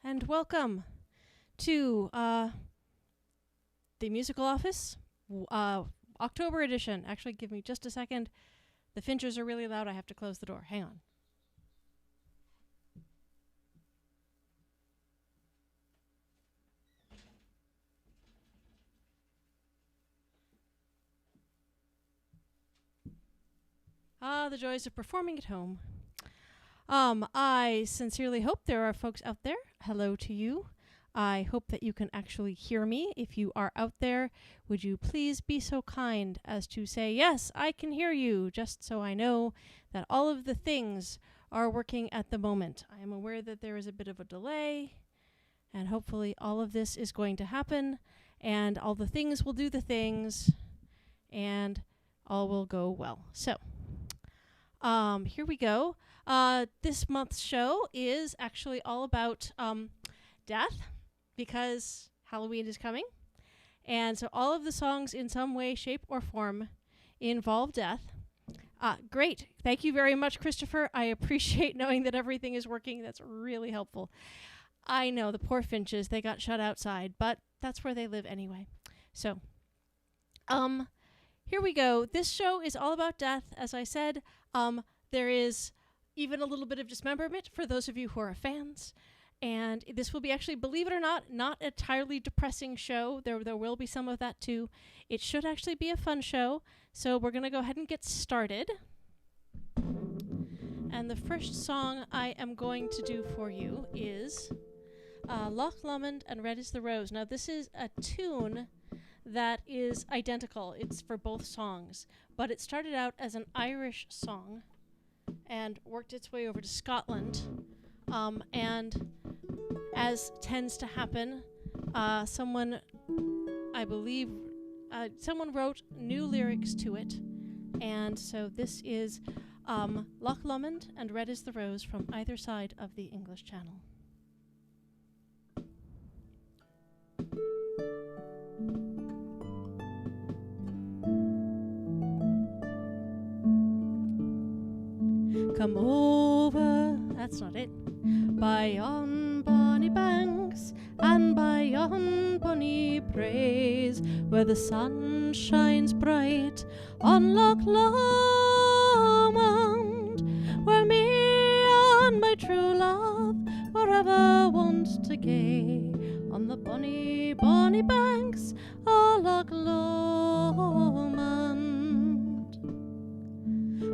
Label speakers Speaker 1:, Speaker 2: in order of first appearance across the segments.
Speaker 1: and welcome to the musical office, October edition. Actually, give me just a second. The Finchers are really loud. I have to close the door. Hang on. The joys of performing at home. I sincerely hope there are folks out there. Hello to you. I hope that you can actually hear me. If you are out there, would you please be so kind as to say, yes, I can hear you, just so I know that all of the things are working at the moment. I am aware that there is a bit of a delay, and hopefully all of this is going to happen, and all the things will do the things, and all will go well. So, here we go. This month's show is actually all about death, because Halloween is coming. And so all of the songs in some way, shape, or form involve death. Great. Thank you very much, Christopher. I appreciate knowing that everything is working. That's really helpful. I know, the poor Finches, they got shut outside, but that's where they live anyway. So, here we go. This show is all about death, as I said. There is even a little bit of dismemberment for those of you who are fans. And this will be actually, believe it or not an entirely depressing show. There will be some of that too. It should actually be a fun show. So we're going to go ahead and get started. And the first song I am going to do for you is Loch Lomond and Red is the Rose. Now this is a tune that is identical. It's for both songs. But it started out as an Irish song and worked its way over to Scotland. And as tends to happen, someone wrote new lyrics to it. And so this is Loch Lomond and Red is the Rose from either side of the English Channel. Come over, that's not it, by yon bonny banks and by yon bonny braes, where the sun shines bright on Loch Lomond, where me and my true love were ever wont to gae, on the bonny, bonny banks o' Loch Lomond.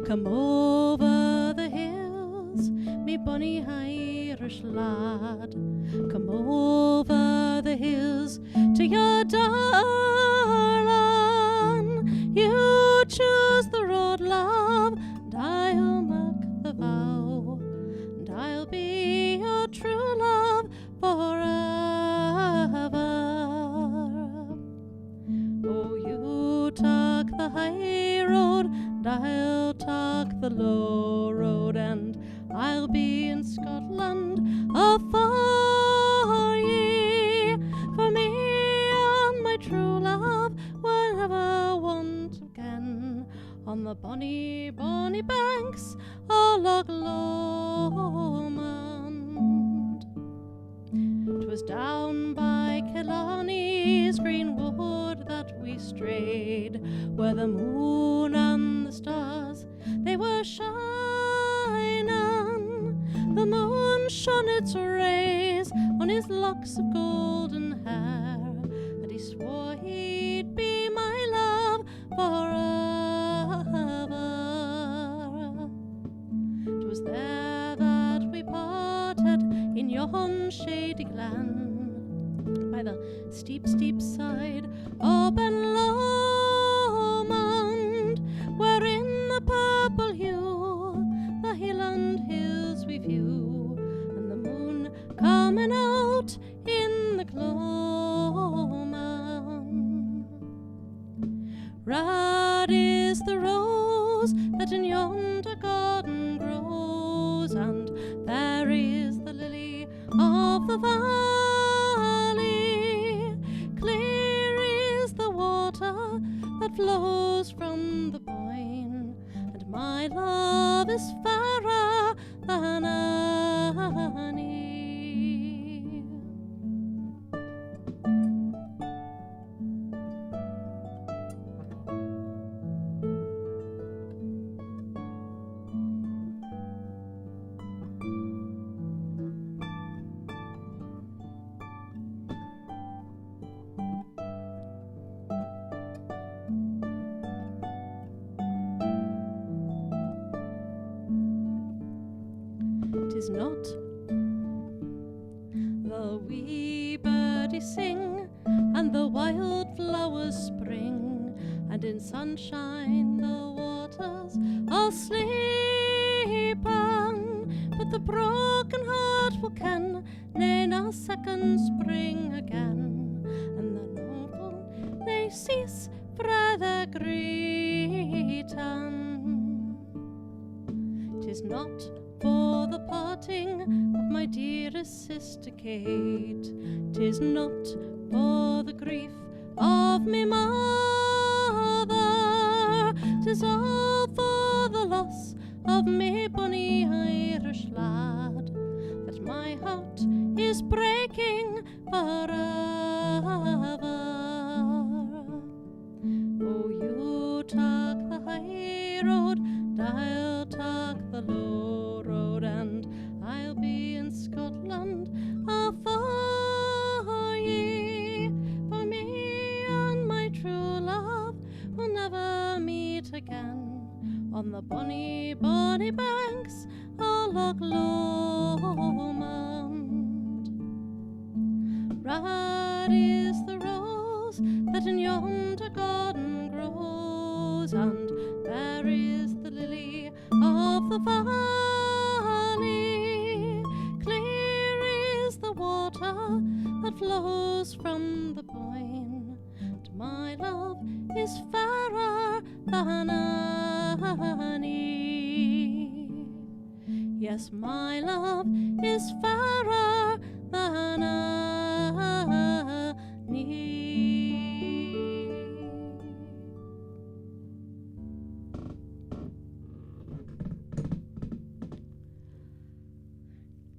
Speaker 1: Come over the hills, me bonny Irish lad, come over the hills to your darling. You choose the road, love, and I'll mark the vow, and I'll be your true love forever. Oh, you talk the high road, and I'll talk the low road, and I'll be in Scotland for ye, for me and my true love will never want again, on the bonny, bonny banks o' Loch Lomond. 'Twas down by Killarney's green wood that we strayed, where the moon and the stars, they were shining. The moon shone its rays on his locks of golden hair, and he swore he'd be my love forever. 'Twas there that we parted in yon shady glen, by the steep, steep side of Ben Lomond, where in the purple hue the Highland hills we view, and the moon coming out in the gloaming. Red is the rose that in yonder garden grows, and fair is the lily of the valley. Clear is the water that flows from the Boyne, and my love is fairer than any. 'tis not. The wee birdies sing, and the wild flowers spring, and in sunshine the waters are sleeping. But the broken heart will ken, nay, a second spring again, and the noble they cease frae their greeting. 'Tis not for the parting of my dearest sister Kate, 'tis not for the grief of me mother, 'tis all for the loss of me bonny Irish lad, that my heart is breaking forever. Oh, you talk the high road, and I'll talk the low road, and I'll be in Scotland afore ye. For me and my true love will never meet again on the bonny, bonny banks of Loch Lomond. Red is the rose that in yonder garden grows, and fair is the lily of the valley. Clear is the water that flows from the Boyne, and my love is fairer than any. Yes, my love is fairer than any.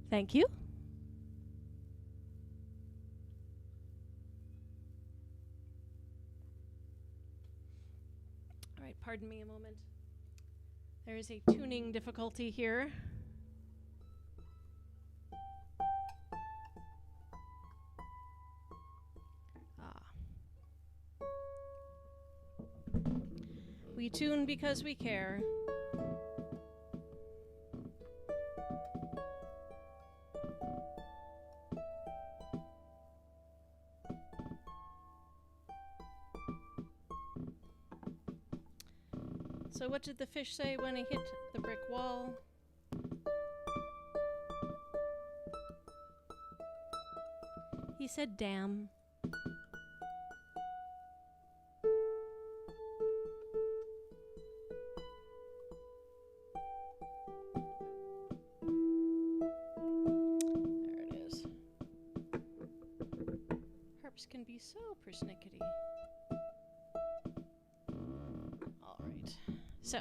Speaker 1: Thank you. All right, pardon me a moment. There is a tuning difficulty here. We tune because we care. So what did the fish say when he hit the brick wall? He said, damn. There it is. Harps can be so persnickety. All right. So,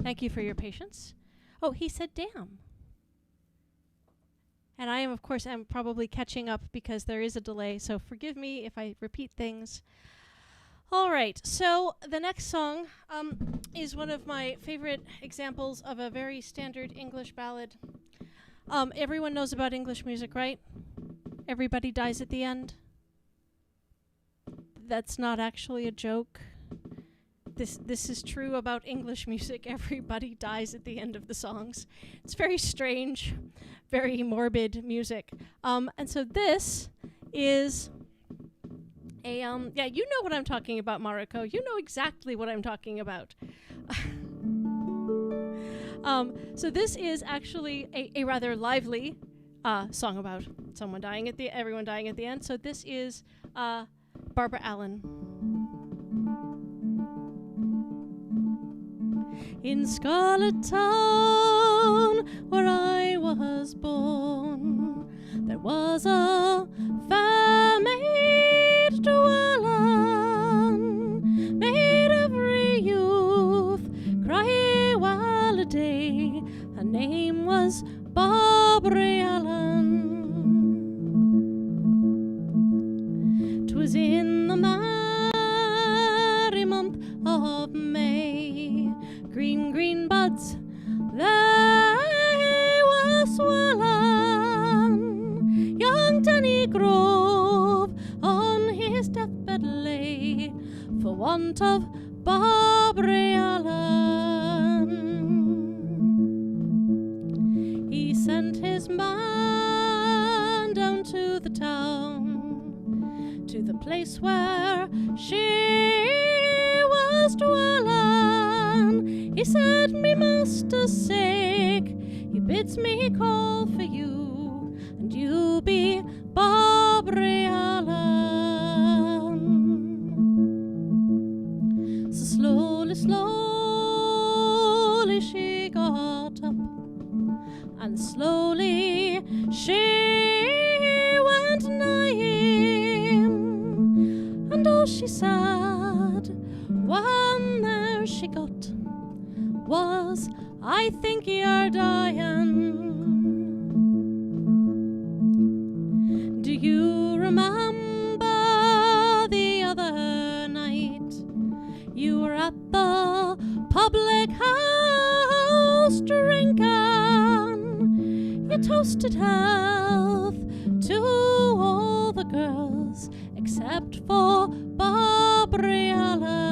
Speaker 1: thank you for your patience. Oh, he said damn. And I am, of course, I'm probably catching up because there is a delay, so forgive me if I repeat things. All right, so the next song is one of my favorite examples of a very standard English ballad. Everyone knows about English music, right? Everybody dies at the end. That's not actually a joke. This is true about English music. Everybody dies at the end of the songs. It's very strange, very morbid music. And so this is a, yeah, you know what I'm talking about, Mariko. You know exactly what I'm talking about. So this is actually a rather lively song about everyone dying at the end. So this is Barbara Allen. In Scarlet Town, where I was born, there was a fair maid dwellin', maid every youth cry while a day. Her name was Barbara Allen. 'Twas in the merry month of May, green, green buds, they were swellin'. Young Danny Grove on his deathbed lay, for want of Barbara Allen. He said He said, me master's sick, he bids me call for you, and you be Barbary Allen. So slowly, slowly she got up, and slowly she went nigh him, and all she said when there she got was, I think you're dying. Do you remember the other night you were at the public house drinking? You toasted health to all the girls except for Barbary Allen.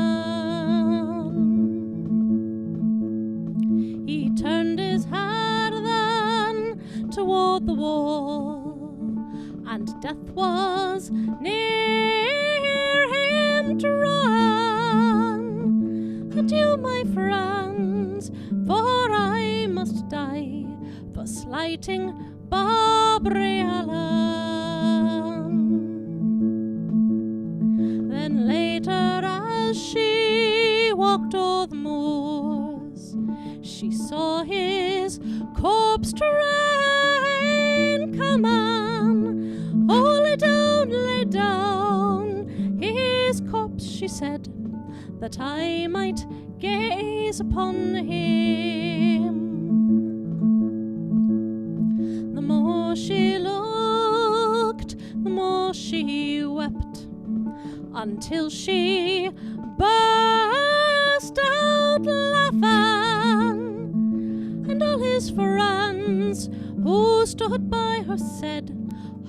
Speaker 1: He turned his head then toward the wall, and death was near him to run. Adieu, my friends, for I must die for slighting Barbary Allen. Then later, as she walked o'er the moors, she saw his corpse train come on. Oh, lay down his corpse, she said, that I might gaze upon him. The more she looked, the more she wept, until she burst out laughing. And all his friends who stood by her said,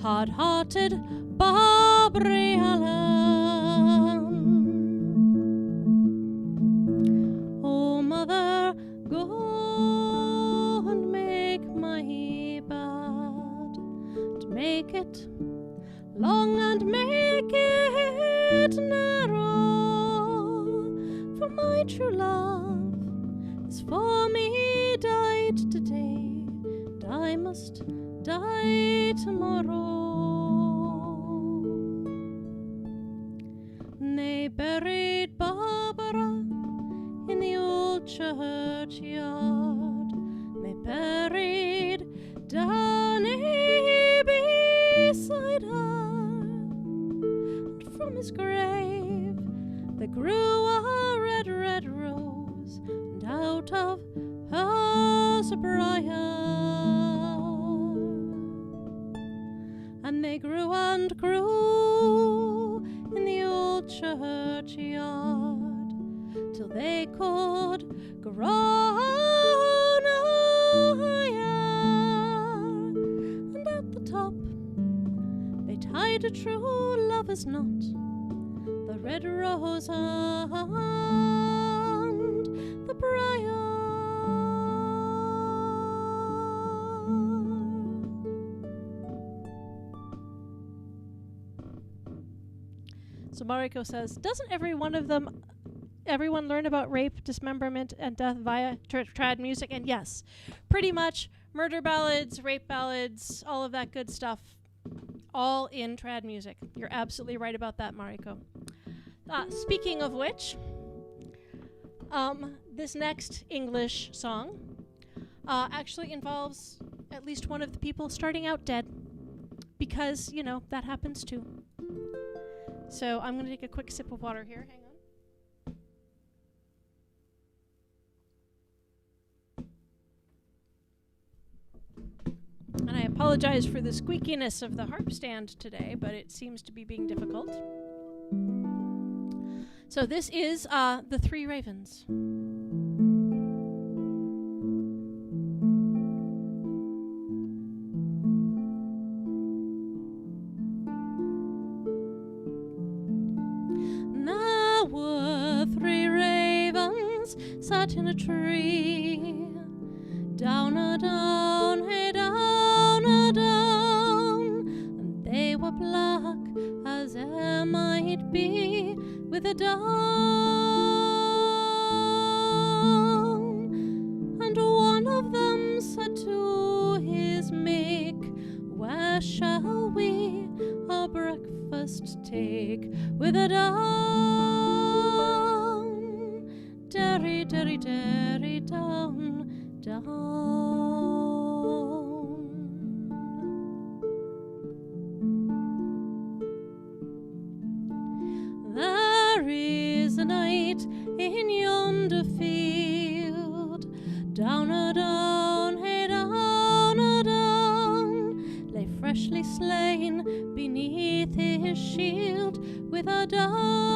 Speaker 1: hard-hearted Barbary Allen. Oh, mother, go and make my bed, and make it long and make it narrow, for my true love is for me died today, and I must die tomorrow. They buried Barbara in the old churchyard. They buried Danny beside her, and from his grave there grew a red, red rose, and out of hers a briar. And they grew and grew in the old churchyard, till they could grow no higher. And at the top they tied a true lover's knot, the red rose and the briar. So Mariko says, doesn't everyone learn about rape, dismemberment, and death via trad music? And yes, pretty much murder ballads, rape ballads, all of that good stuff, all in trad music. You're absolutely right about that, Mariko. Speaking of which, this next English song actually involves at least one of the people starting out dead, because, you know, that happens too. So I'm going to take a quick sip of water here. Hang on. And I apologize for the squeakiness of the harp stand today, but it seems to be being difficult. So this is The Three Ravens. There were three ravens sat in a tree, down a down, hey down a down, and they were black as air might be with a down. lake with a down, derry, derry, derry, down, down. There is a knight in yonder field, down a down, hey down a down, lay freshly slain beneath his shield with a down.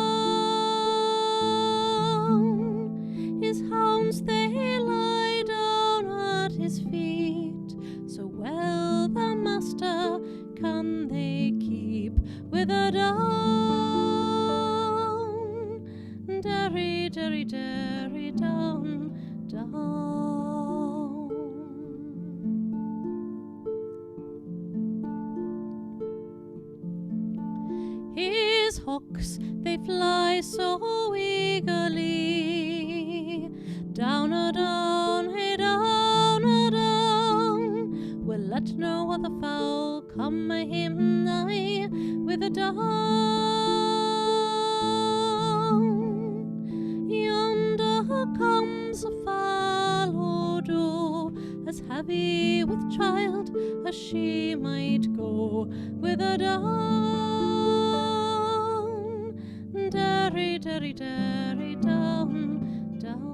Speaker 1: His hounds they lie down at his feet, so well the master can they keep with a down, derry, derry, derry, down, down. His hawks, they fly so eagerly, down a down, hey down a down, will let no other fowl come him nigh with a down. Yonder comes a fallow doe, as heavy with child as she might go with a down, derry, derry, derry, down, down.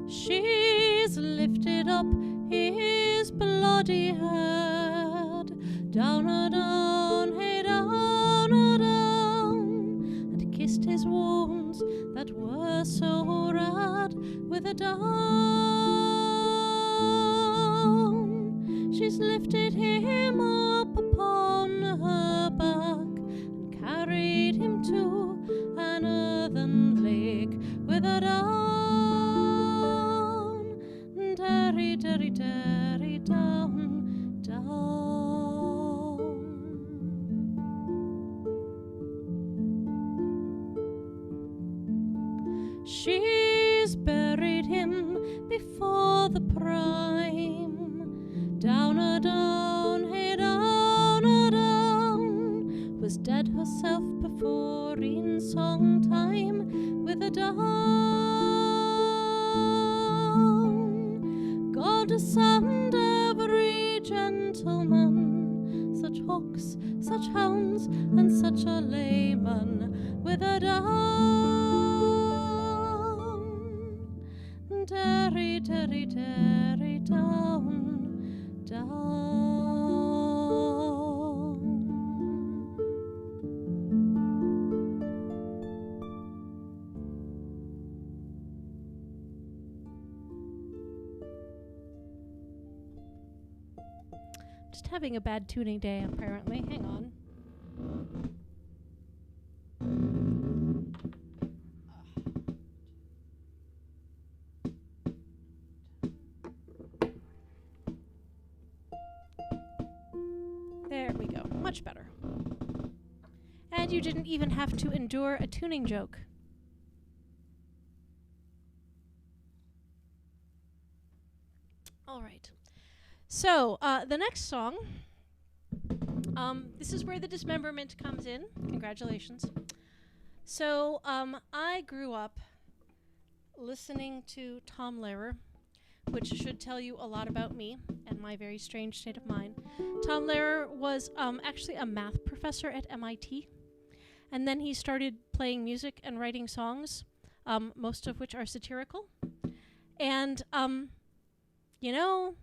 Speaker 1: She's lifted up his bloody head, down a down, hey down a down, and kissed his wounds that were so red with a down. She's lifted him up upon her back and carried him to an earthen lake with a down, derry, derry, derry, down, down. She's buried him before the prime, down a down, hey down a down, was dead herself before in song time with a down. God send every gentleman such hawks, such hounds, and such a layman with a down, derry, derry, derry, down, down. Just having a bad tuning day, apparently. Hang on. There we go. Much better. And you didn't even have to endure a tuning joke. All right. So, the next song, this is where the dismemberment comes in. Congratulations. So, I grew up listening to Tom Lehrer, which should tell you a lot about me and my very strange state of mind. Tom Lehrer was actually a math professor at MIT, and then he started playing music and writing songs, most of which are satirical. And, you know,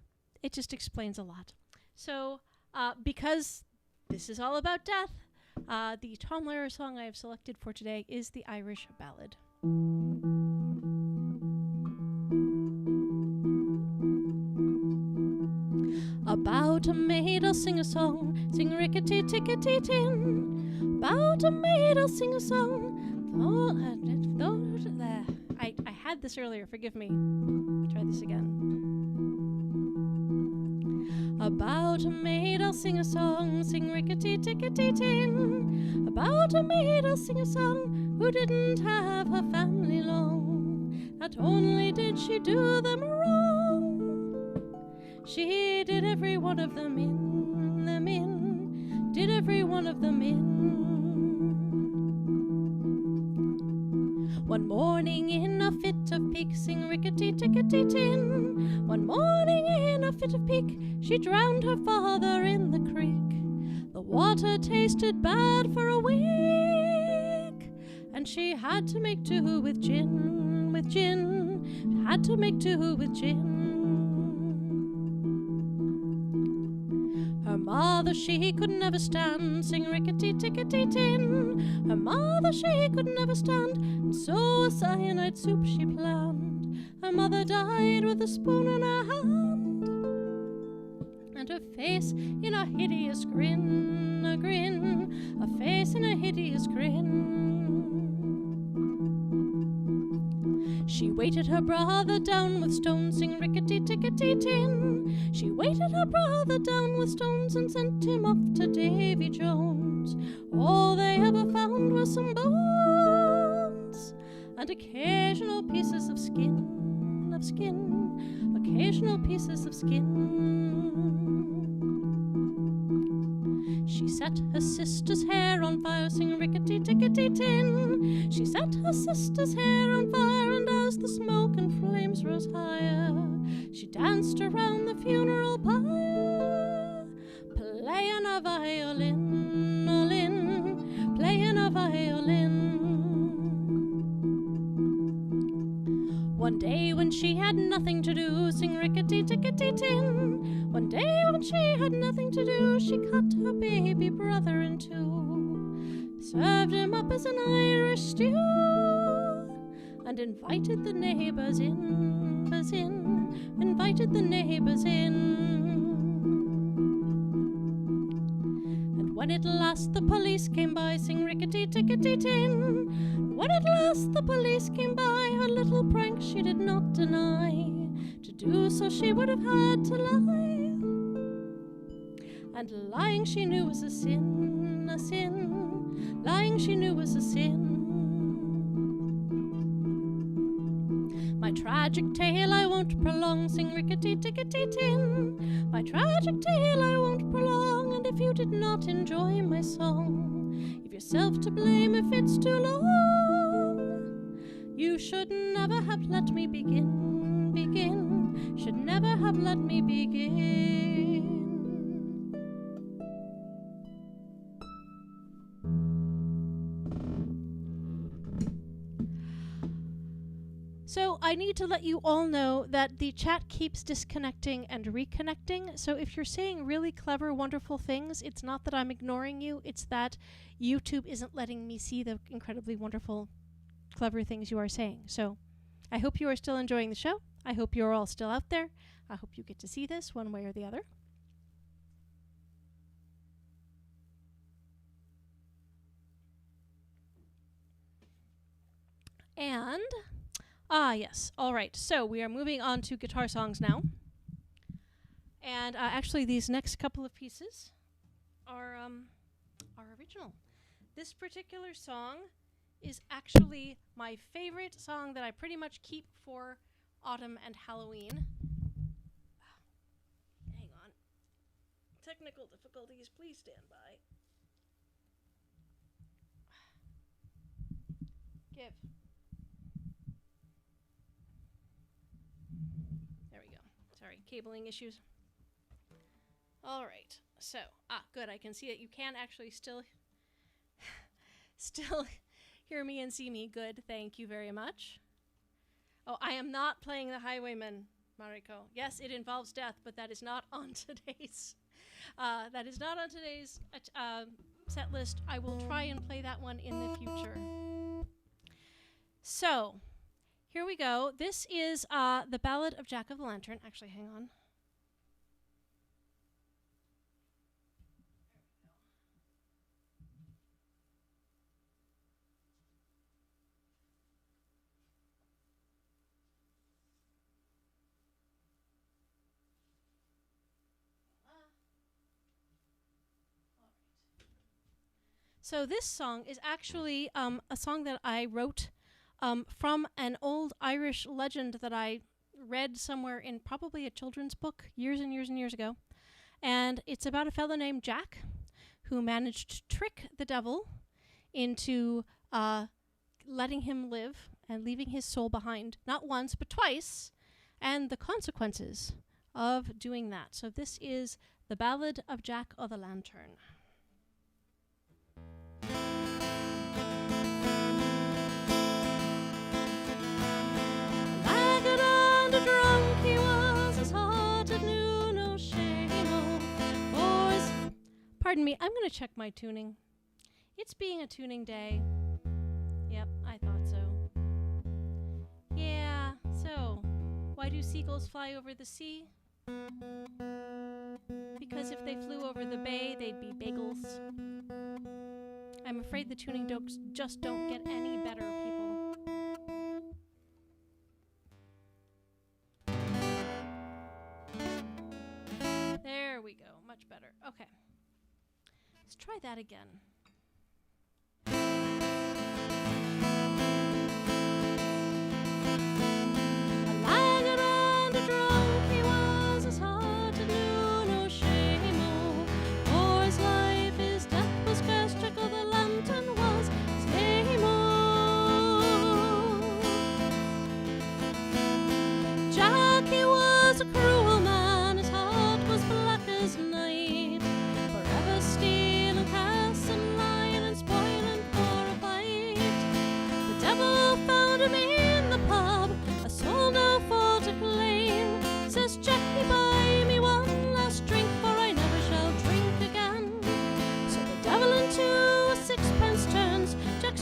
Speaker 1: it just explains a lot. So, because this is all about death, the Tom Lehrer song I have selected for today is the Irish Ballad. About a maid I'll sing a song, sing rickety-tickety-tin. About a maid I'll sing a song. I had this earlier, forgive me. Try this again. About a maid I'll sing a song, sing rickety-tickety-tin. About a maid I'll sing a song, who didn't have her family long. Not only did she do them wrong, She did every one of them in, did every one of them in. One morning in a fit of pique, sing rickety-tickety-tin. One morning in a fit of pique, she drowned her father in the creek. The water tasted bad for a week, and she had to make do with gin, with gin. Had to make do with gin. Her mother she could never stand, sing rickety-tickety-tin. Her mother she could never stand, and so a cyanide soup she planned. Her mother died with a spoon in her hand, and her face in a hideous grin, a grin, a face in a hideous grin. She weighted her brother down with stones, sing rickety-tickety-tin. She weighted her brother down with stones and sent him off to Davy Jones. All they ever found were some bones and occasional pieces of skin, occasional pieces of skin. She set her sister's hair on fire, sing rickety-tickety-tin. She set her sister's hair on fire, and as the smoke and flames rose higher, she danced around the funeral pyre, playing a violin, playing a violin. One day when she had nothing to do, sing rickety-tickety-tin. One day when she had nothing to do, she cut her baby brother in two, served him up as an Irish stew, and invited the neighbours in, invited the neighbours in. When at last the police came by, sing rickety-tickety-tin. When at last the police came by, her little prank she did not deny. To do so she would have had to lie, and lying she knew was a sin, a sin. Lying she knew was a sin. My tragic tale I won't prolong, sing rickety-tickety-tin. My tragic tale I won't prolong, and if you did not enjoy my song, you've yourself to blame if it's too long. You should never have let me begin, should never have let me begin. So I need to let you all know that the chat keeps disconnecting and reconnecting. So if you're saying really clever, wonderful things, it's not that I'm ignoring you. It's that YouTube isn't letting me see the incredibly wonderful, clever things you are saying. So I hope you are still enjoying the show. I hope you're all still out there. I hope you get to see this one way or the other. And... yes. All right. So we are moving on to guitar songs now. And actually, these next couple of pieces are original. This particular song is actually my favorite song that I pretty much keep for autumn and Halloween. Hang on. Technical difficulties. Please stand by. Give. Sorry, cabling issues. All right. So, good. I can see that you can actually still hear me and see me. Good. Thank you very much. Oh, I am not playing the Highwayman, Mariko. Yes, it involves death, but that is not on today's set list. I will try and play that one in the future. So, here we go. This is the Ballad of Jack of the Lantern. Actually, hang on. So this song is actually a song that I wrote from an old Irish legend that I read somewhere in probably a children's book years and years and years ago. And it's about a fellow named Jack who managed to trick the devil into letting him live and leaving his soul behind, not once, but twice, and the consequences of doing that. So this is The Ballad of Jack o' the Lantern. Laggard and a drunk he was, his heart it knew no shame, for his... Pardon me, I'm going to check my tuning. It's being a tuning day. Yep, I thought so. Yeah, so, why do seagulls fly over the sea? Because if they flew over the bay, they'd be bagels. I'm afraid the tuning jokes just don't get any better, people. There we go, much better. Okay. Let's try that again.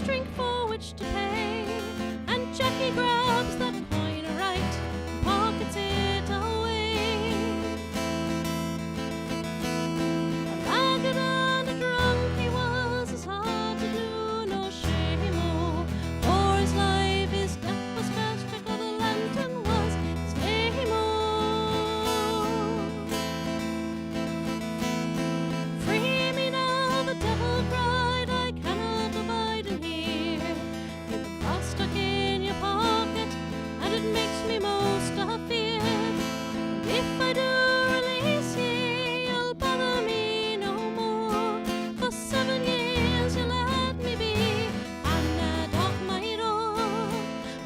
Speaker 1: Drink for which to pay, and Jackie grabs that coin right and pockets it away. A ragged and a drunk he was, his heart it knew no shame, oh, for his life his death was fast, Jack o' the Lantern was his name, oh. Free me now, the devil cried, I cannot abide in here. Stuck in your pocket, and it makes me most afeard. And if I do release ye, you'll bother me no more. For 7 years you let me be, and I knock my door.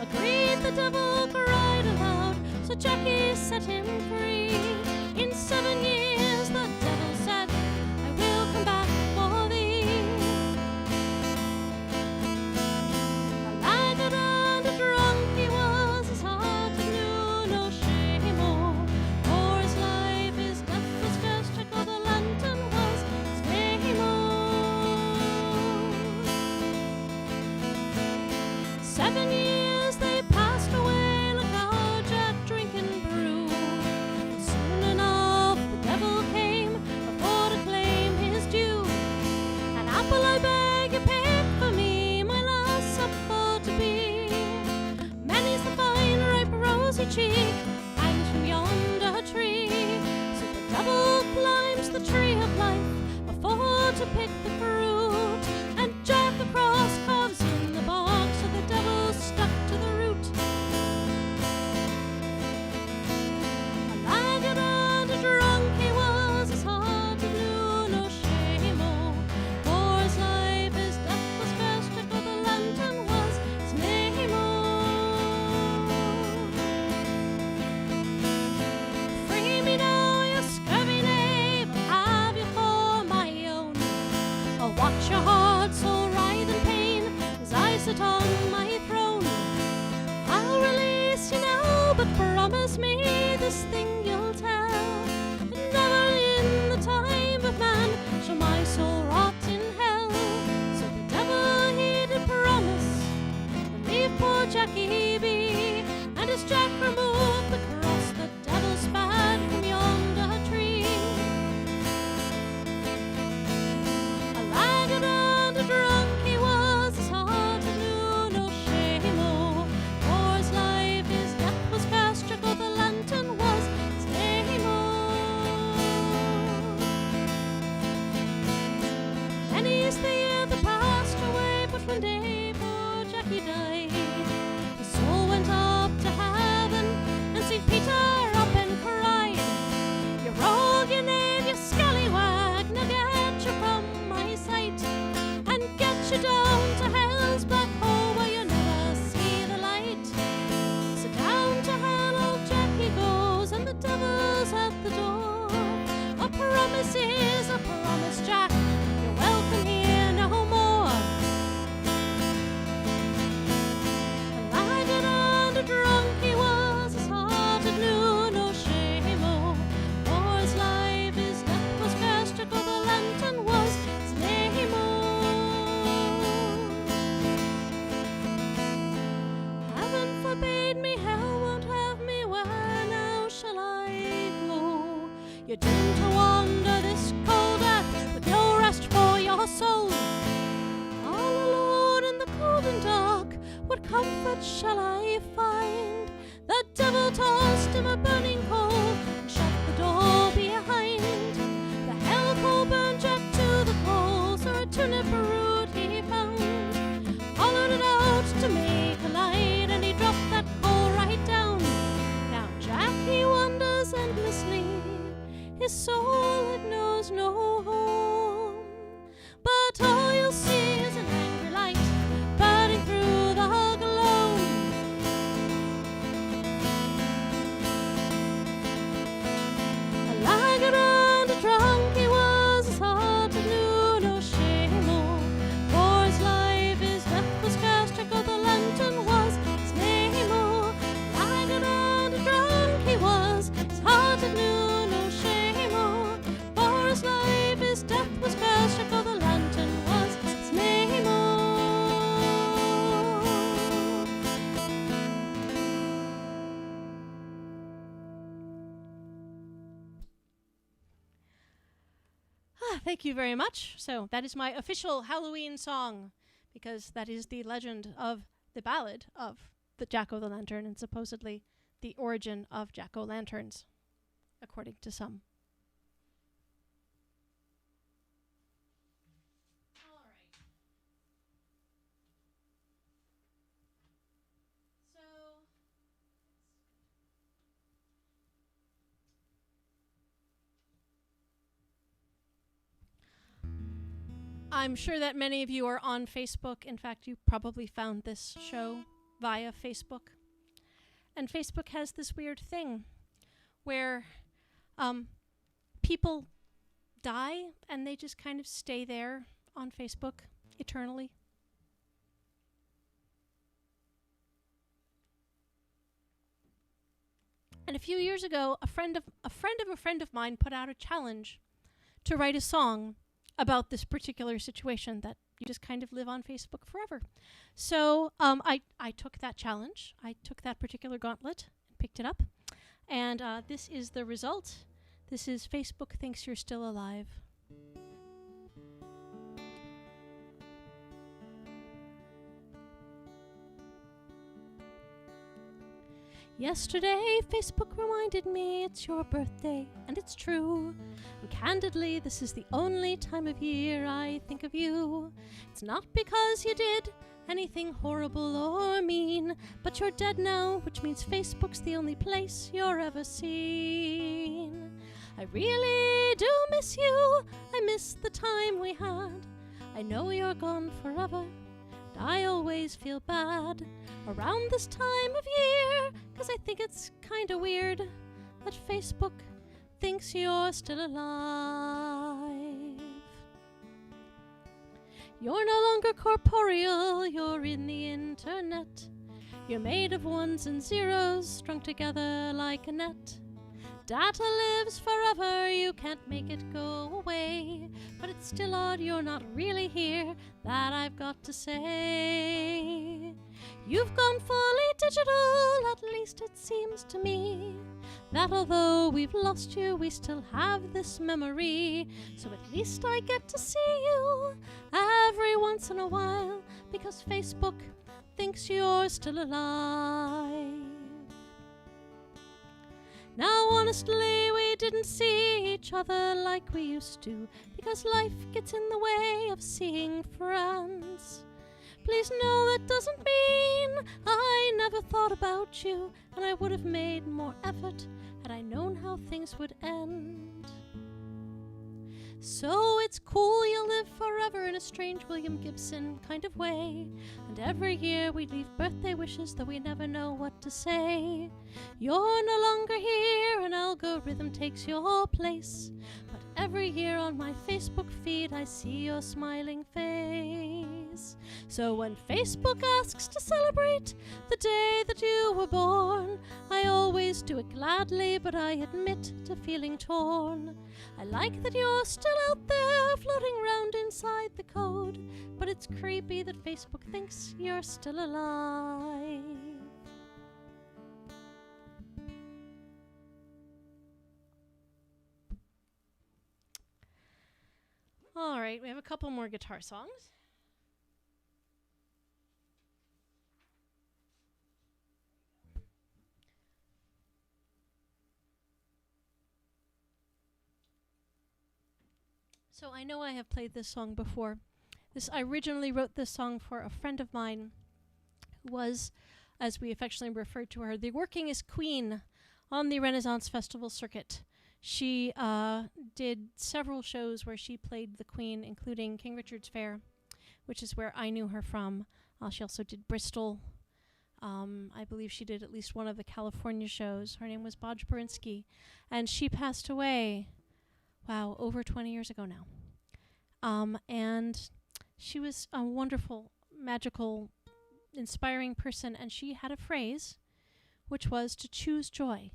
Speaker 1: Agreed, the devil cried aloud, so Jackie set him free. In 7 years the devil said, I will come back for thee. Cheek hangs from yonder tree, so the devil climbs the tree of life before to pick the fruit, and Jack across carves in the bark, so the devil's stuck to the root. A laggard and a drunk he was, his heart it knew no shame, oh, for his life his death was fast, Jack o' the Lantern was his name, oh. Watch your heart so writhe in pain as I sit on my throne. I'll release you now, but promise me this thing you'll tell, that never in the time of man shall my soul rot in hell. So the devil he did promise, and leave poor Jackie be, and as Jack removed the cross, the devil spat from yonder tree. Drunk he was, his heart it knew no shame, oh, for his life his death was fast, Jack o' the Lantern was his name, oh. Many's the year that passed away, but one day poor Jackie died. His soul went up to heaven, and see Thank you very much. So that is my official Halloween song, because that is the legend of the ballad of the Jack-o'-the-lantern and supposedly the origin of jack-o'-lanterns, according to some. All right. So I'm sure that many of you are on Facebook. In fact, you probably found this show via Facebook. And Facebook has this weird thing where people die and they just kind of stay there on Facebook eternally. And a few years ago, a friend of a friend of mine put out a challenge to write a song about this particular situation, that you just kind of live on Facebook forever. So I took that challenge. I took that particular gauntlet and picked it up. And this is the result. This is Facebook Thinks You're Still Alive. Yesterday, Facebook reminded me it's your birthday, and it's true. And candidly, this is the only time of year I think of you. It's not because you did anything horrible or mean, but you're dead now, which means Facebook's the only place you're ever seen. I really do miss you. I miss the time we had. I know you're gone forever. I always feel bad around this time of year, 'cause I think it's kinda weird that Facebook thinks you're still alive. You're no longer corporeal, you're in the internet. You're made of ones and zeros strung together like a net. Data lives forever, you can't make it go away. But it's still odd you're not really here, that I've got to say. You've gone fully digital, at least it seems to me. That although we've lost you, we still have this memory. So at least I get to see you every once in a while, because Facebook thinks you're still alive. Now honestly, we didn't see each other like we used to, because life gets in the way of seeing friends. Please know that doesn't mean I never thought about you, and I would have made more effort had I known how things would end. So it's cool you live forever in a strange William Gibson kind of way, and every year we leave birthday wishes that we never know what to say. You're no longer here, an algorithm takes your place, but every year on my Facebook feed I see your smiling face. So when Facebook asks to celebrate the day that you were born, I always do it gladly, but I admit to feeling torn. I like that you're still out there floating around inside the code, but it's creepy that Facebook thinks you're still alive. All right, we have a couple more guitar songs. So I know I have played this song before. I originally wrote this song for a friend of mine who was, as we affectionately referred to her, the workingest queen on the Renaissance Festival circuit. She did several shows where she played the queen, including King Richard's Fair, which is where I knew her from. She also did Bristol. I believe she did at least one of the California shows. Her name was Bodge Berinsky, and she passed away, wow, over 20 years ago now. And she was a wonderful, magical, inspiring person, and she had a phrase, which was to choose joy.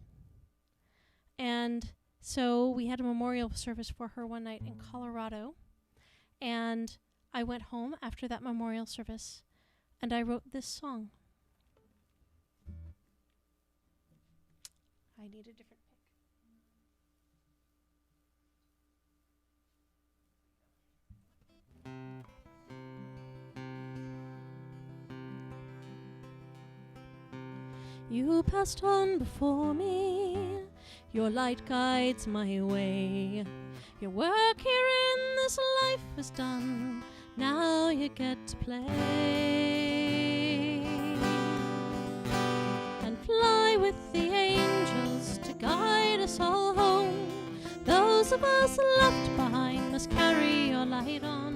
Speaker 1: And so we had a memorial service for her one night in Colorado, and I went home after that memorial service, and I wrote this song. I need a different pick. You passed on before me, your light guides my way. Your work here in this life is done, now you get to play. And fly with the angels to guide us all home. Those of us left behind must carry your light on.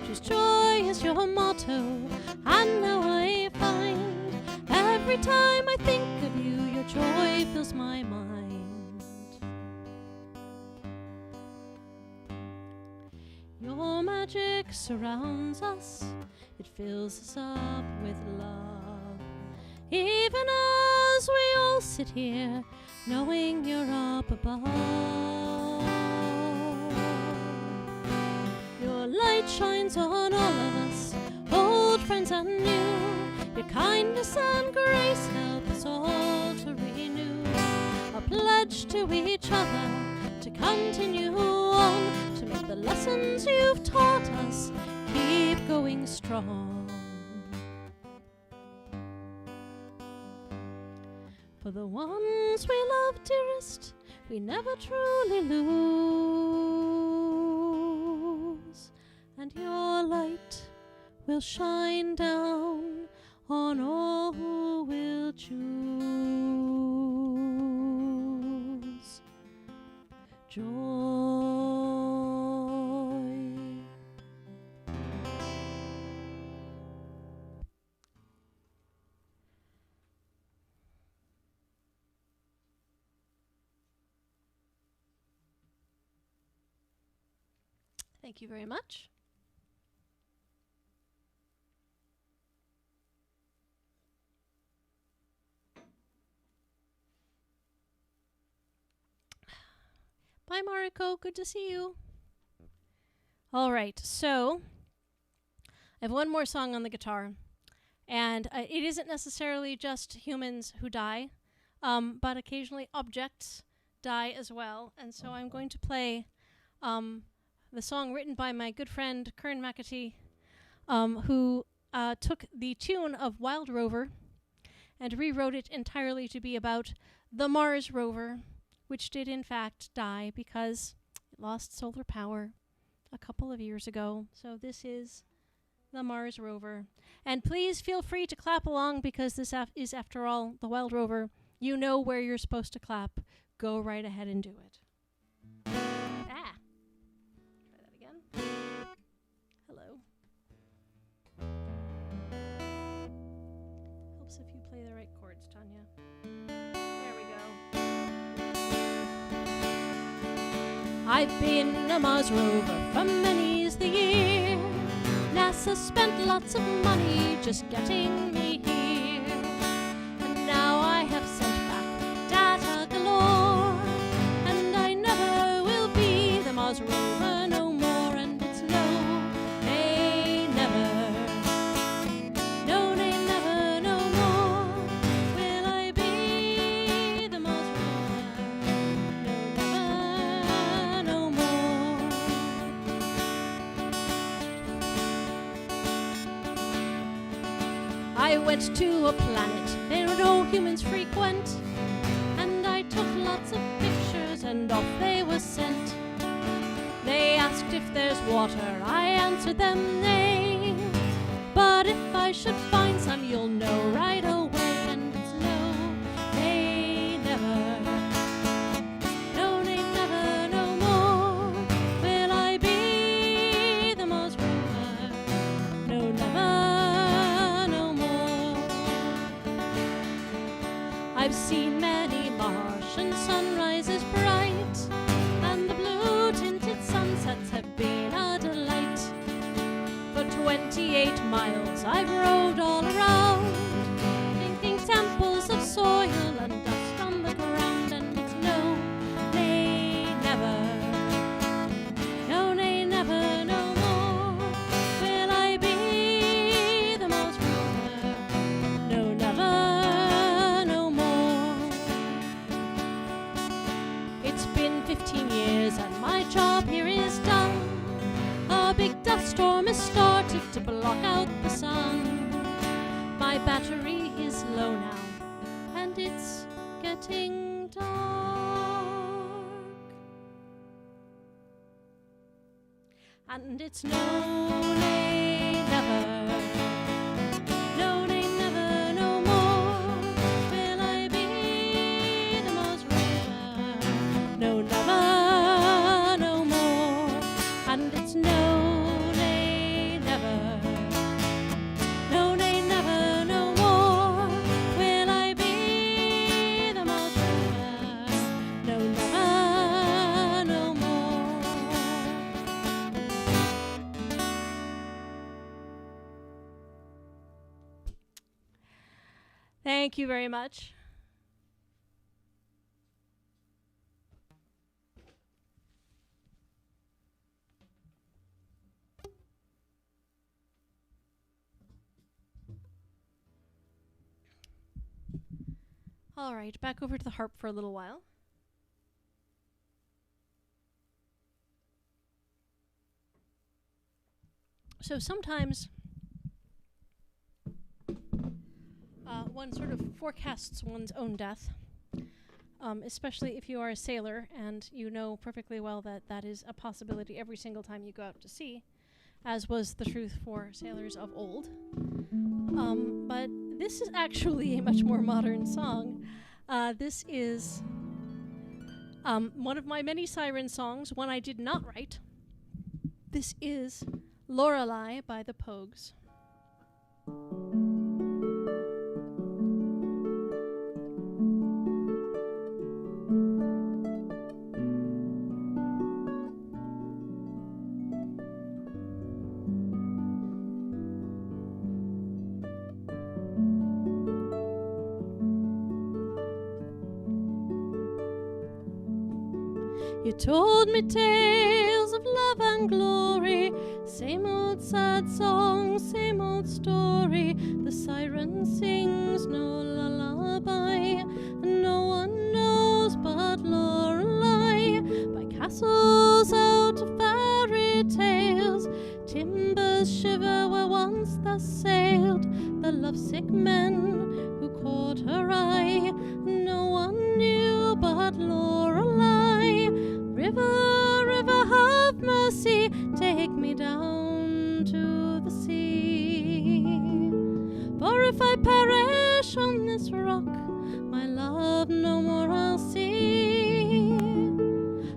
Speaker 1: Choose joy is your motto, and now I find every time I think of you, your joy fills my mind. Your magic surrounds us, it fills us up with love. Even as we all sit here, knowing you're up above. Your light shines on all of us, old friends and new. Your kindness and grace help us all to renew. A pledge to each other to continue on, to make the lessons you've taught us keep going strong. For the ones we love dearest, we never truly lose. And your light will shine down on all who will choose joy. Thank you very much. Bye, Mariko. Good to see you. All right, so I have one more song on the guitar, and it isn't necessarily just humans who die, but occasionally objects die as well. And so I'm going to play the song written by my good friend Kern McAtee, who took the tune of Wild Rover and rewrote it entirely to be about the Mars rover, which did in fact die because it lost solar power a couple of years ago. So this is the Mars rover. And please feel free to clap along, because this is, after all, the Wild Rover. You know where you're supposed to clap. Go right ahead and do it. Ah! Try that again. Hello. Helps if you play the right chords, Tanya. There we go. I've been a Mars rover for many's the year. NASA spent lots of money just getting me here. And now I have sent back data galore. And I never will be the Mars rover no more. And it's no, nay, never. No, nay, never, no more will I be the Mars rover. No, never, no more. I went to a planet there no humans frequent, and I took lots of pictures and off they were sent. They asked if there's water, I answered them nay. But if I should find some, you'll know right away. And it's no, nay, never. No, nay, never, no more will I be the Mars rover. No, never, no more. I've seen many Martian sunrises bright, and the blue-tinted sunsets have been a delight. For 28 miles I've rode all around, thinking samples of soil and dust on the ground. And it's no, nay, never. No, nay, never, no more will I be the Mars rover. No, never, no more. It's been 15 years and my job here is done. A big dust storm has started to block out the sun. My battery is low now, and and it's getting dark, and it's no nay never, no nay never, no more will I be the most river, no never, no more, and it's no nay never, no nay never, no more will I be the most river, no never, no more. Thank you very much. All right, back over to the harp for a little while. So sometimes one sort of forecasts one's own death, especially if you are a sailor and you know perfectly well that that is a possibility every single time you go out to sea, as was the truth for sailors of old. But this is actually a much more modern song. This is one of my many siren songs, one I did not write. This is Lorelei by the Pogues. You told me tales of love and glory, same old sad song, same old story. The siren sings no lullaby, and no one knows but Lorelei. By castles out of fairy tales, timbers shiver where once thus sailed the lovesick men who caught her eye. No one knew but Lorelei. River, river, have mercy, take me down to the sea. For if I perish on this rock, my love no more I'll see.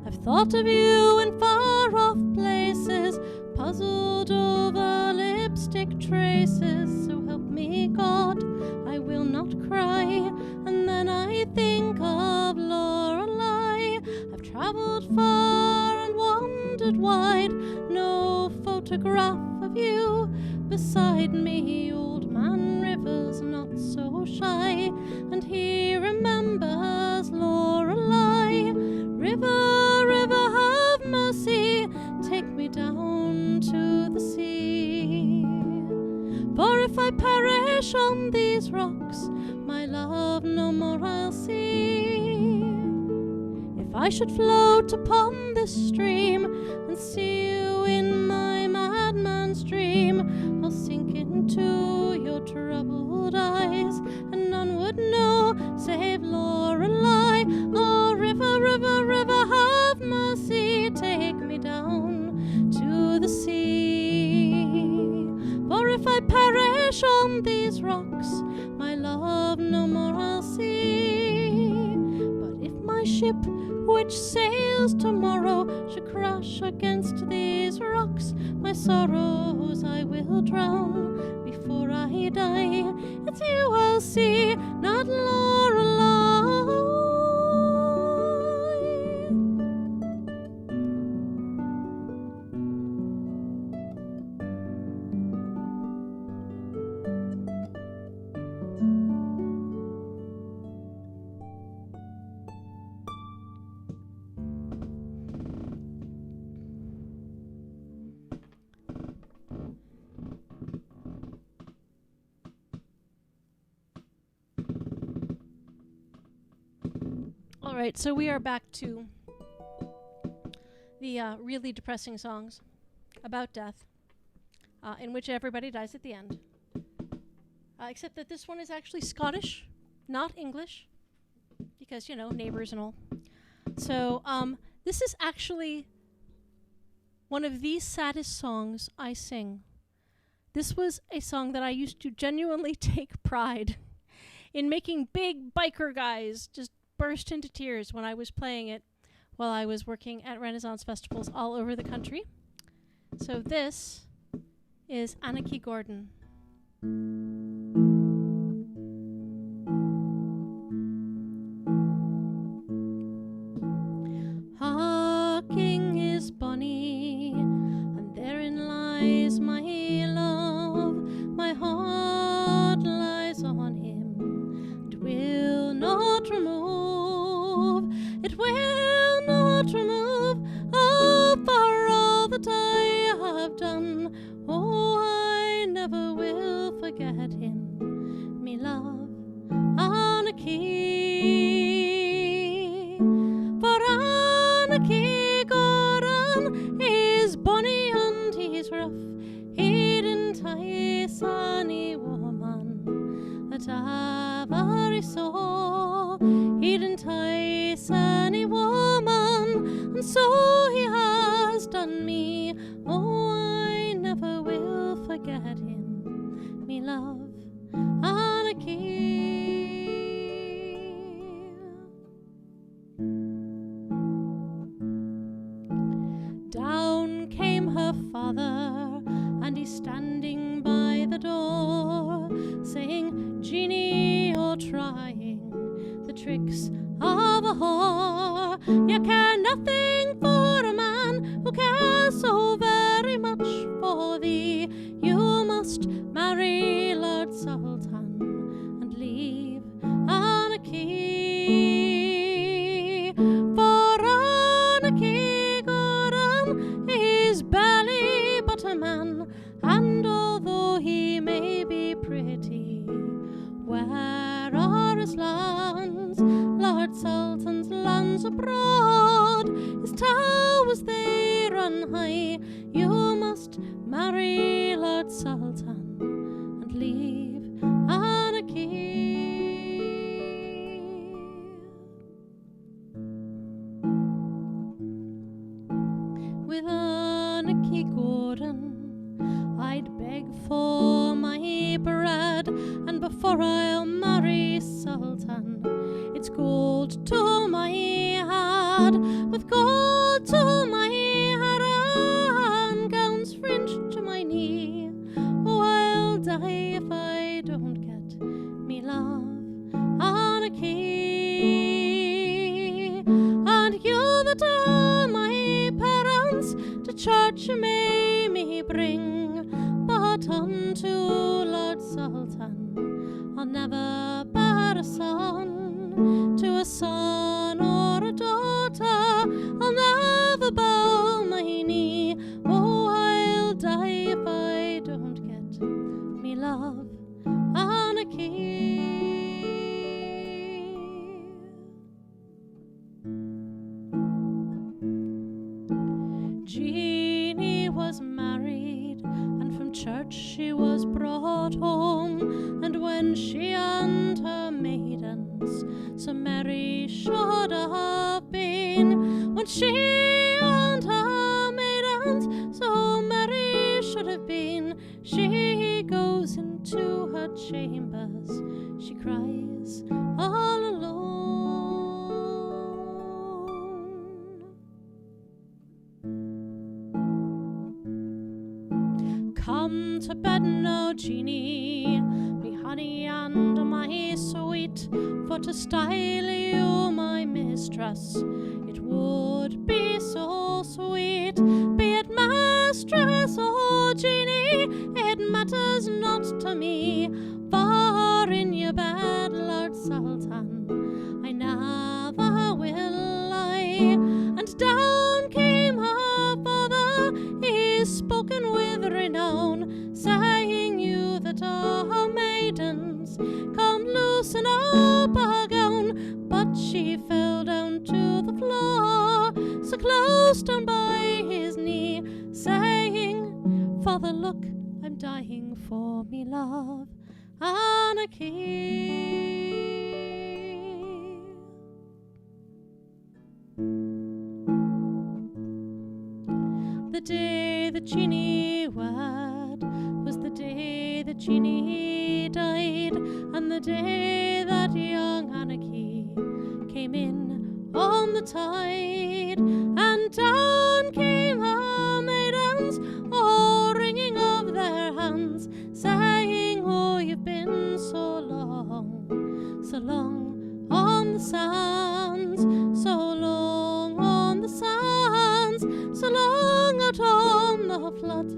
Speaker 1: I've thought of you in far-off places, puzzled over lipstick traces. So help me God, I will not cry. And then I think of Lorelei. I've travelled far and wandered wide, no photograph of you beside me. Old man River's not so shy, and he remembers Lorelei. River, river, have mercy, take me down to the sea. For if I perish on these rocks, my love no more I'll see. If I should float upon this stream and see you in my madman's dream, I'll sink into your troubled eyes, and none would know save Lorelei. Oh, river, river, river, have mercy, take me down to the sea. For if I perish on these rocks, my love no more I'll see. But if my ship, which sails tomorrow, should crash against these rocks, my sorrows I will drown before I die. It's you I'll see, not Lorelei. All right, so we are back to the really depressing songs about death, in which everybody dies at the end. Except that this one is actually Scottish, not English, because, neighbors and all. So, this is actually one of the saddest songs I sing. This was a song that I used to genuinely take pride in making big biker guys just burst into tears when I was playing it while I was working at Renaissance festivals all over the country. So this is Anarchy Gordon. Harking is bonny, and therein lies my love. My heart lies on him, it will not remove. It will not remove. Oh, for all that I have done, oh, I never will forget him, me love, Anarchy. For Anarchy Gordon is bonny and he's rough. He'd entice any woman that ever he saw. He'd entice any woman, and so he has done me. Oh, I never will forget him, me love, Anarchy. Down came her father, and he's standing by the door, saying, Jeannie, you're trying the tricks of a whore. You care nothing for a man who cares so very much for thee. You must marry Lord Sultan and leave Anarchy. For Anarchy Gordon is barely but a man, and although he may be pretty, where are his lands? Lord Sultan's lands abroad, his towers they run high. You must marry Lord Sultan and leave Anarchy. With Anarchy Gordon, I'd beg for my bread, and before I'll marry Sultan, it's gold to my head, with gold to my head and gowns fringed to my knee. Oh, I'll die if I don't get me love, Anarchy. And you that are my parents, to church you may me bring, but unto Lord Sultan I'll never bear a son. To a son or a daughter I'll never bow my knee. Oh, I'll die if I don't get me love, Anarchy. Jeannie was married, and from church she was brought home, and when she and her maidens so merry should have been, when she and her maidens so merry should have been, she goes into her chambers, she cries all alone. Come to bed now, Jeannie, me honey and my sweet, for to style you my mistress, it would be so sweet. Be it mistress or Jeannie, it matters not to me, for in your bed, Lord Sultan, I never will lie. And down came her father, he's spoken with renown, saying, you that are maidens, come loosen up her gown. But she fell down to the floor, so close down by his knee, saying, Father, look, I'm dying for me love, Anarchy. day that Jeannie wed, was the day that Jeannie died, and the day that young Anarchy came in on the tide. And down came her maidens, all wringing of their hands, saying, oh, you've been so long on the sands, so long on the sands, so long out on the flood.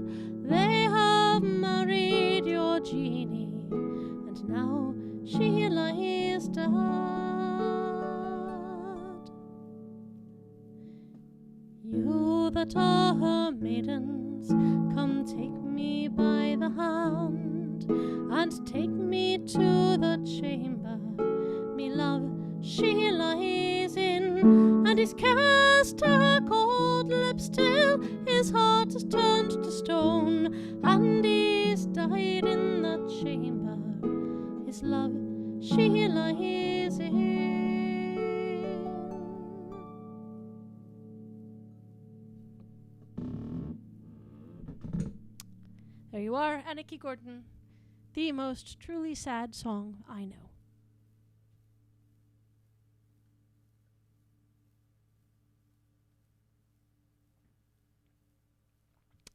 Speaker 1: They have married your Jeannie, and now she lies dead. You that are her maidens, come take me by the hand, and take me to the chamber me love she lies in, and he's kissed her cold lips till his heart is turned to stone, and he's died in that chamber his love she lies in. There you are, Anarchy Gordon, the most truly sad song I know.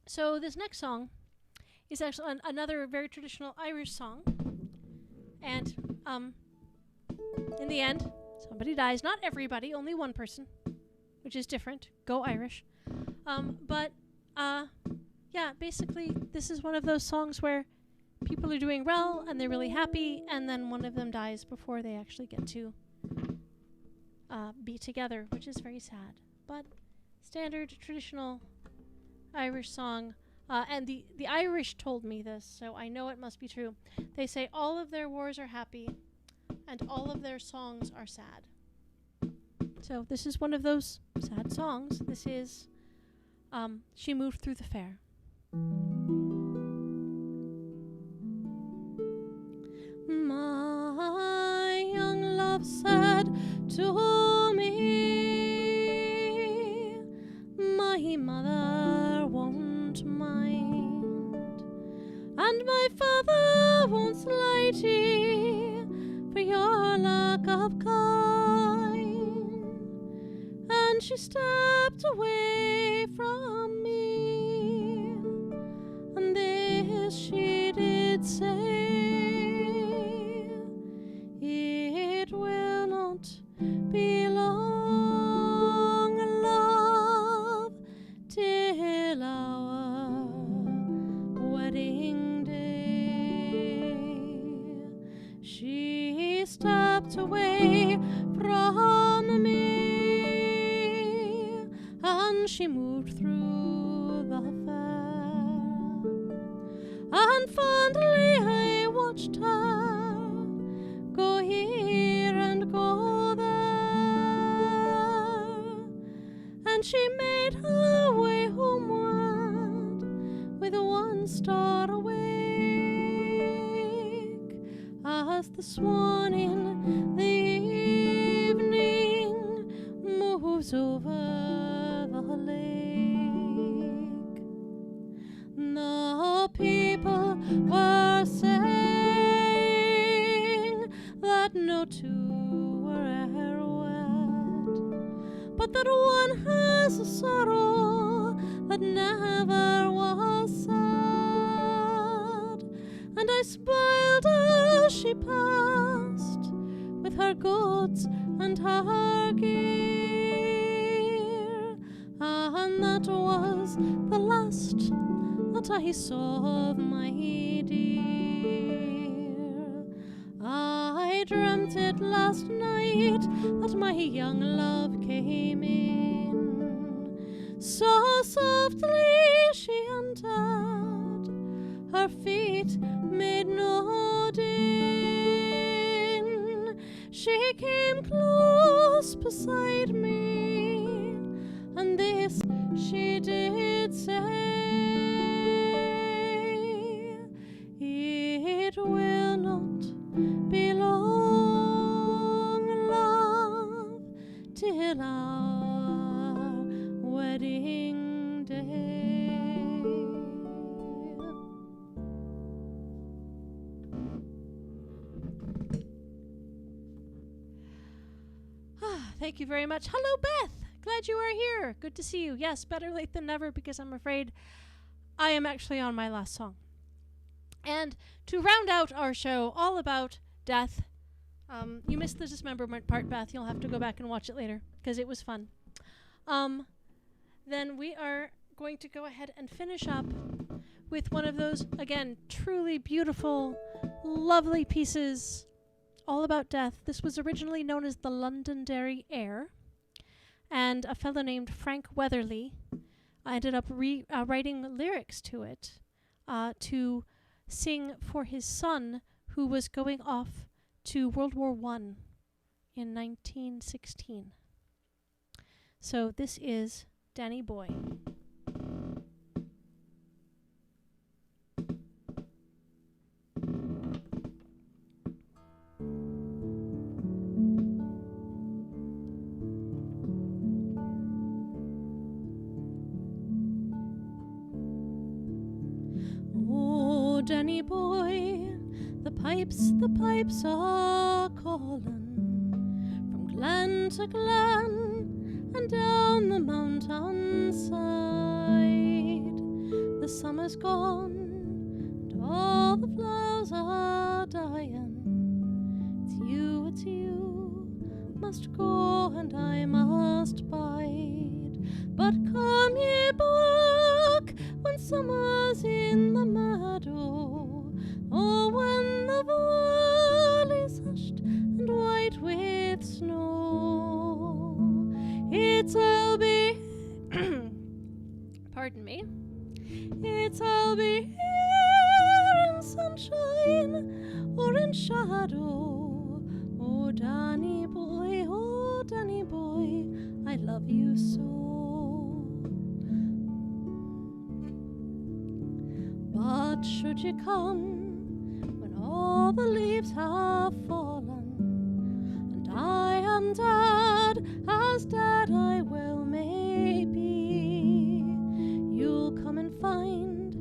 Speaker 1: So this next song is actually another very traditional Irish song. And in the end, somebody dies. Not everybody, only one person, which is different. Go Irish. Yeah, basically this is one of those songs where people are doing well and they're really happy, and then one of them dies before they actually get to be together, which is very sad. But standard, traditional Irish song, and the Irish told me this, so I know it must be true. They say all of their wars are happy, and all of their songs are sad. So this is one of those sad songs. This is She Moved Through the Fair. My young love said to me, my mother won't mind, and my father won't slight ye for your lack of kind. And she stepped away from me, and this she did say, it will not be long, love, till our wedding day. She stepped away from me, and she moved through the fair, and fondly I watched her go here and go there, and she made her way homeward with one star awake, as the swan in the evening moves over the lake. The people were saying that no two were e'er wed, but that one has a sorrow that never was sad. And I smiled as she passed with her goods and her gear, and that was the last that I saw of my dear. I dreamt it last night that my young love came in, so softly she entered, her feet made no din. She came close beside me, and this she did say, it will not be long, love, till our wedding day. thank you very much. Hello, Beth. Glad you are here. Good to see you. Yes, better late than never, because I'm afraid I am actually on my last song. And to round out our show all about death, you missed the dismemberment part, Beth. You'll have to go back and watch it later because it was fun. Then we are going to go ahead and finish up with one of those, again, truly beautiful, lovely pieces all about death. This was originally known as the Londonderry Air, and a fellow named Frank Weatherly ended up writing lyrics to it to sing for his son, who was going off to World War I in 1916. So this is Danny Boy. Oh, Danny Boy, the pipes are calling from glen to glen and down the mountainside. The summer's gone and all the flowers are dying. It's you, must go and I must bide. But come ye back when summer's in the meadow, or when the valley's hushed and white with snow. I'll be pardon me. I'll be here in sunshine or in shadow. Oh, Danny boy, I love you so. But should you come when all the leaves have fallen, and I am dead, as dead I well may be, you'll come and find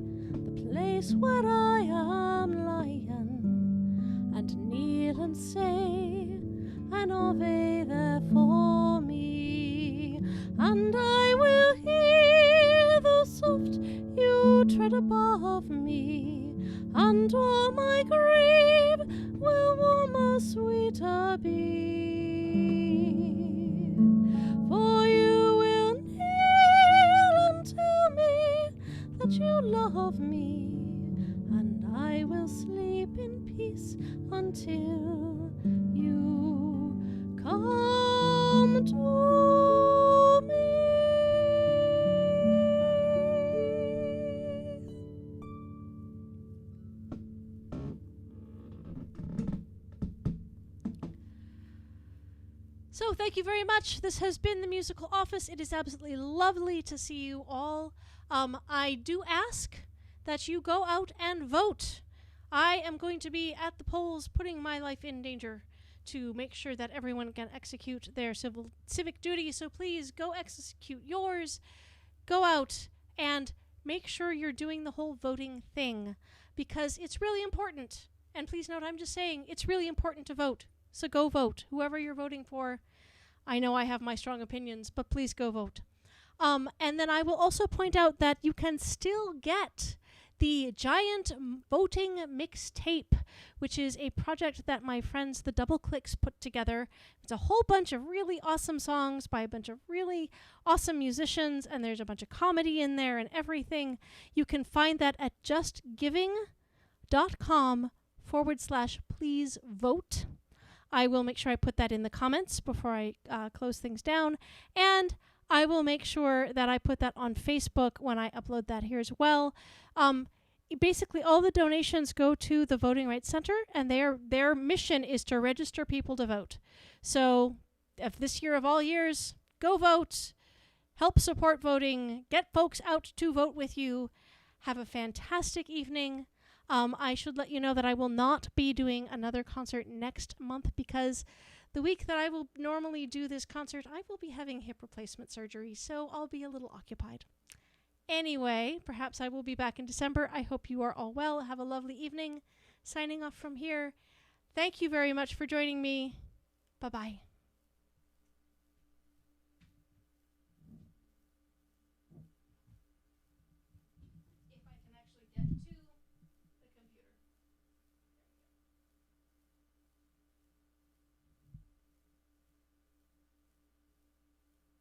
Speaker 1: the place where I am lying, and kneel and say an Ave there for me, and I will hear the soft you tread above me, and all my grave will warmer, sweeter be. For you will kneel and tell me that you love me, and I will sleep in peace until you come to me. So thank you very much. This has been the Musical Office. It is absolutely lovely to see you all. I do ask that you go out and vote. I am going to be at the polls putting my life in danger to make sure that everyone can execute their civic duty. So please go execute yours. Go out and make sure you're doing the whole voting thing, because it's really important. And please note, I'm just saying, it's really important to vote. So go vote. Whoever you're voting for, I know I have my strong opinions, but please go vote. And then I will also point out that you can still get the giant voting mixtape, which is a project that my friends the Double Clicks put together. It's a whole bunch of really awesome songs by a bunch of really awesome musicians, and there's a bunch of comedy in there and everything. You can find that at justgiving.com/please vote. I will make sure I put that in the comments before I close things down. And I will make sure that I put that on Facebook when I upload that here as well. Basically, all the donations go to the Voting Rights Center, and their mission is to register people to vote. So if this year of all years, go vote, help support voting, get folks out to vote with you. Have a fantastic evening. I should let you know that I will not be doing another concert next month, because the week that I will normally do this concert, I will be having hip replacement surgery, so I'll be a little occupied. Anyway, perhaps I will be back in December. I hope you are all well. Have a lovely evening. Signing off from here. Thank you very much for joining me. Bye-bye.